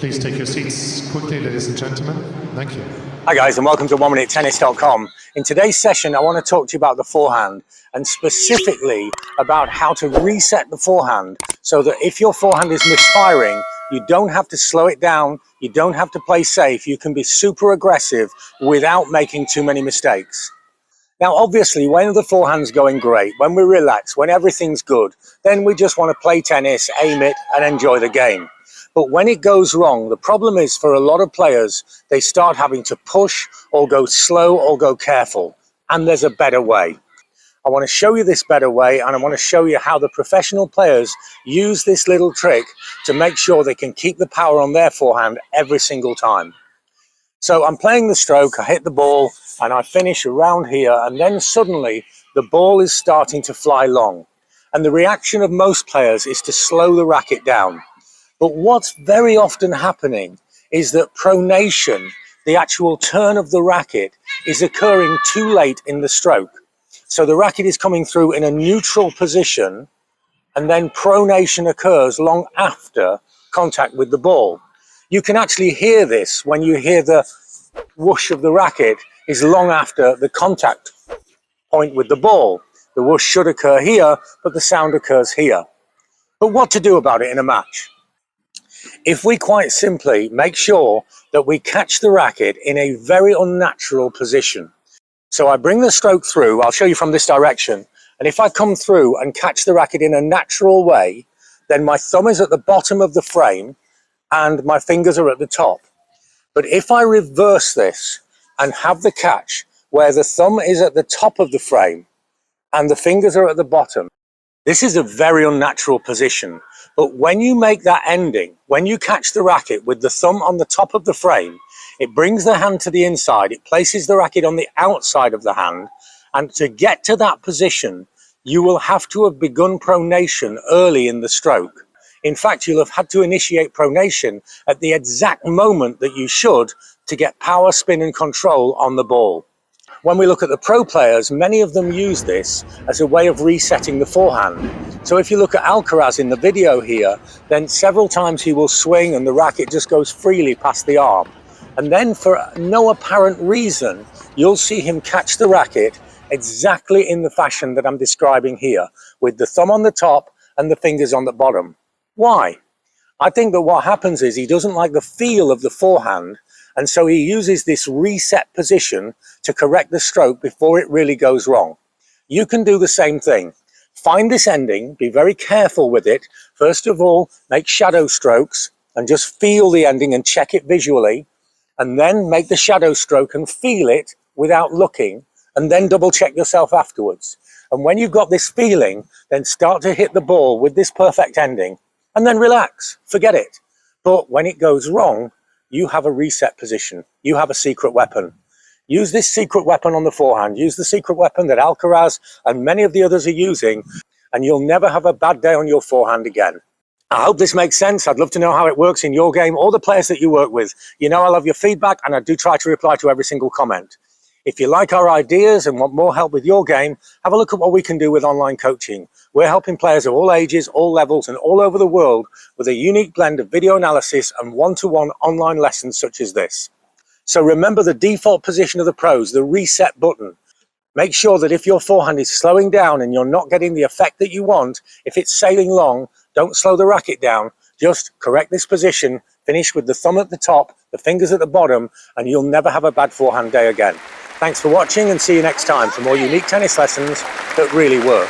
Please take your seats quickly, ladies and gentlemen. Thank you. Hi guys, and welcome to oneminutetennis.com. In today's session, I want to talk to you about the forehand, and specifically about how to reset the forehand so that if your forehand is misfiring, you don't have to slow it down, you don't have to play safe, you can be super aggressive without making too many mistakes. Now, obviously, when the forehand's going great, when we relax, when everything's good, then we just want to play tennis, aim it, and enjoy the game. But when it goes wrong, the problem is for a lot of players, they start having to push or go slow or go careful. And there's a better way. I want to show you this better way, and I want to show you how the professional players use this little trick to make sure they can keep the power on their forehand every single time. So I'm playing the stroke, I hit the ball, and I finish around here, and then suddenly the ball is starting to fly long. And the reaction of most players is to slow the racket down. But what's very often happening is that pronation, the actual turn of the racket, is occurring too late in the stroke. So the racket is coming through in a neutral position, and then pronation occurs long after contact with the ball. You can actually hear this when you hear the whoosh of the racket is long after the contact point with the ball. The whoosh should occur here, but the sound occurs here. But what to do about it in a match? If we quite simply make sure that we catch the racket in a very unnatural position. So I bring the stroke through, I'll show you from this direction, and if I come through and catch the racket in a natural way, then my thumb is at the bottom of the frame and my fingers are at the top. But if I reverse this and have the catch where the thumb is at the top of the frame and the fingers are at the bottom, this is a very unnatural position. But when you make that ending, when you catch the racket with the thumb on the top of the frame, it brings the hand to the inside, it places the racket on the outside of the hand, and to get to that position, you will have to have begun pronation early in the stroke. In fact, you'll have had to initiate pronation at the exact moment that you should to get power, spin, and control on the ball. When we look at the pro players, many of them use this as a way of resetting the forehand. So if you look at Alcaraz in the video here, then several times he will swing and the racket just goes freely past the arm. And then for no apparent reason, you'll see him catch the racket exactly in the fashion that I'm describing here, with the thumb on the top and the fingers on the bottom. Why? I think that what happens is he doesn't like the feel of the forehand, and so he uses this reset position to correct the stroke before it really goes wrong. You can do the same thing. Find this ending, be very careful with it. First of all, make shadow strokes and just feel the ending and check it visually, and then make the shadow stroke and feel it without looking, and then double check yourself afterwards. And when you've got this feeling, then start to hit the ball with this perfect ending, and then relax, forget it. But when it goes wrong, you have a reset position. You have a secret weapon. Use this secret weapon on the forehand. Use the secret weapon that Alcaraz and many of the others are using, and you'll never have a bad day on your forehand again. I hope this makes sense. I'd love to know how it works in your game, or the players that you work with. You know I love your feedback, and I do try to reply to every single comment. If you like our ideas and want more help with your game, have a look at what we can do with online coaching. We're helping players of all ages, all levels, and all over the world with a unique blend of video analysis and one-to-one online lessons such as this. So remember the default position of the pros, the reset button. Make sure that if your forehand is slowing down and you're not getting the effect that you want, if it's sailing long, don't slow the racket down. Just correct this position, finish with the thumb at the top, the fingers at the bottom, and you'll never have a bad forehand day again. Thanks for watching, and see you next time for more unique tennis lessons that really work.